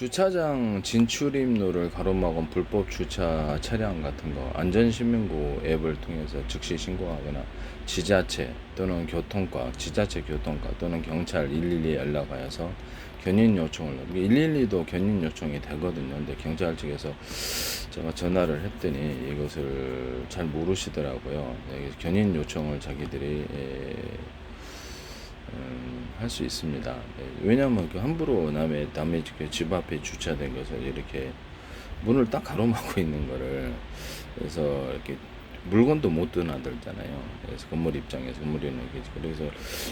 주차장 진출입로를 가로막은 불법 주차 차량 같은 거 안전시민구 앱을 통해서 즉시 신고하거나 지자체 또는 지자체 교통과 또는 경찰 112에 연락하여서 견인 요청을 112도 견인 요청이 되거든요. 근데 경찰 측에서 제가 전화를 했더니 이것을 잘 모르시더라고요. 견인 요청을 자기들이 할 수 있습니다. 왜냐하면 함부로 남의 집 앞에 주차된 것을 이렇게 문을 딱 가로막고 있는 거를, 그래서 이렇게 물건도 못 드나들잖아요. 그래서 건물 입장에서 그래서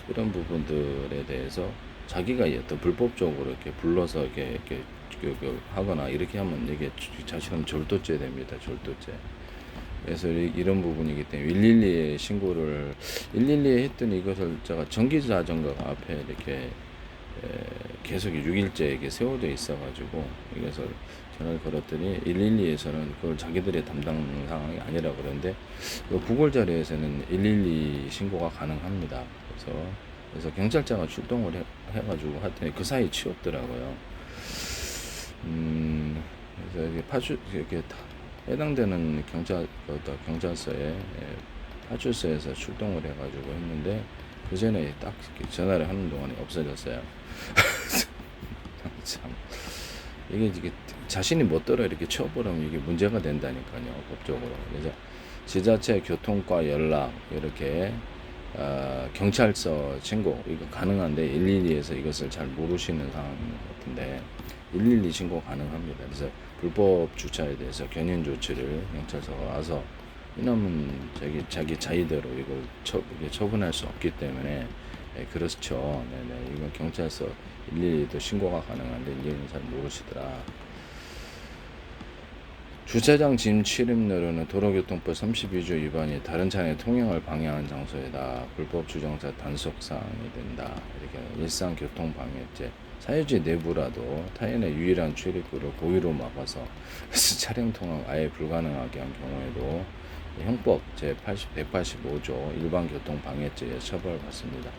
이런 부분들에 대해서 자기가 어떤 불법적으로 이렇게 불러서 이렇게 하거나 이렇게 하면 이게 자신은 절도죄 됩니다. 절도죄. 그래서 이런 부분이기 때문에 112에 신고를 112에 했더니 이것을 제가 전기자전거가 앞에 이렇게 계속 6일째 이렇게 세워져 있어가지고 이것을 전화를 걸었더니 112에서는 그걸 자기들의 담당 상황이 아니라 그러는데 구글 자료에서는 112 신고가 가능합니다. 그래서 경찰차가 출동을 해가지고 하더니 그 사이 치웠더라고요. 그래서 이렇게 해당되는 경찰서에 파출소에서 출동을 해가지고 했는데 그 전에 딱 전화를 하는 동안에 없어졌어요. 참 이게 자신이 멋대로 이렇게 쳐버리면 이게 문제가 된다니까요, 법적으로. 그래서 지자체 교통과 연락 이렇게 경찰서 신고 이거 가능한데 112에서 이것을 잘 모르시는 상황 같은데 112 신고 가능합니다. 그래서 불법 주차에 대해서 견인 조치를 경찰서가 와서 이놈은 자기 자의대로 이걸 처분할 수 없기 때문에 그렇죠. 네네. 이건 경찰서 112도 신고가 가능한데 이제는 잘 모르시더라. 주차장 진출입로는 도로교통법 32조 위반이 다른 차량의 통행을 방해하는 장소에다 불법 주정차 단속사항이 된다. 이렇게 일상교통방해죄. 사유지 내부라도 타인의 유일한 출입구를 고의로 막아서 차량 통행 아예 불가능하게 한 경우에도 형법 제185조 일반교통방해죄에 처벌받습니다.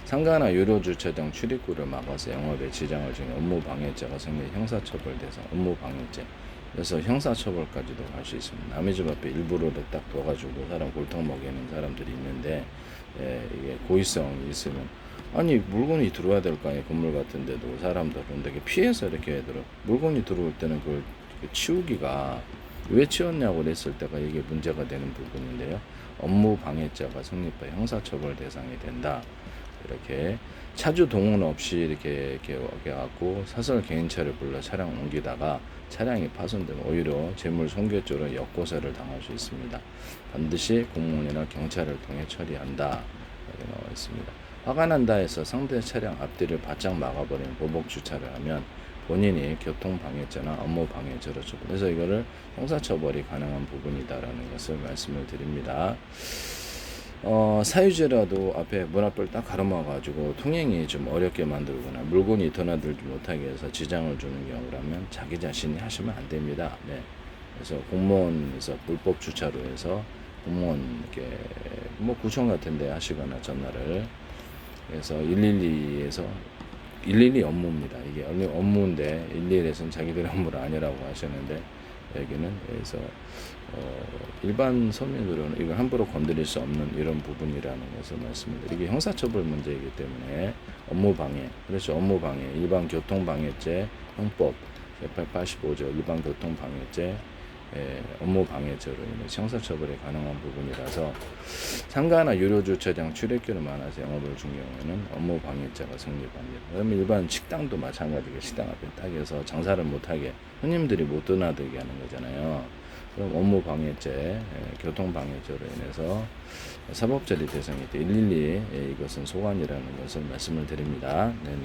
상가나 유료주차장 출입구를 막아서 영업에 지장을 주는 업무방해죄가 성립 형사처벌 대상 업무방해죄. 그래서 형사처벌까지도 갈 수 있습니다. 남의 집 앞에 일부러를 딱 둬가지고 사람 골탕 먹이는 사람들이 있는데 이게 고의성이 있으면 아니 물건이 들어와야 될 거 아니에요. 건물 같은데도 사람들은 되게 피해서 이렇게 물건이 들어올 때는 그걸 치우기가 왜 치웠냐고 그랬을 때가 이게 문제가 되는 부분인데요. 업무방해죄가 성립해 형사처벌 대상이 된다. 이렇게 차주 동원 없이 이렇게 갖고 사설 개인차를 불러 차량 옮기다가 차량이 파손되면 오히려 재물 손괴죄로 역고소를 당할 수 있습니다. 반드시 공무원이나 경찰을 통해 처리한다. 이렇게 나와 있습니다. 화가 난다 해서 상대 차량 앞뒤를 바짝 막아버리는 보복 주차를 하면 본인이 교통방해죄나 업무방해죄로 처벌. 그래서 이거를 형사처벌이 가능한 부분이다라는 것을 말씀을 드립니다. 사유지라도 앞에 문 앞을 딱 가로막아가지고 통행이 좀 어렵게 만들거나 물건이 드나들지 못하게 해서 지장을 주는 경우라면 자기 자신이 하시면 안 됩니다. 네. 그래서 공무원에서 불법 주차로 해서 공무원 이렇게 구청 같은데 하시거나 전화를 해서 112에서 112 업무입니다. 이게 업무인데 112에서는 자기들의 업무가 아니라고 하셨는데 여기는 그래서 일반 서민으로는 이걸 함부로 건드릴 수 없는 이런 부분이라는 것을 말씀을 드리고 이게 형사처벌 문제이기 때문에 업무방해, 그렇죠. 업무방해, 일반교통방해죄 형법 185조 일반교통방해죄 업무방해죄로 인해서 형사처벌이 가능한 부분이라서 상가나 유료주차장 출입기를 많아서 영업을 준 경우에는 업무방해죄가 성립합니다. 그러면 일반 식당도 마찬가지게 식당 앞에 딱 해서 장사를 못하게 손님들이 못 드나들게 하는 거잖아요. 그럼 업무방해죄, 교통방해죄로 인해서 사법처리 대상이 돼 112 이것은 소관이라는 것을 말씀을 드립니다. 네네.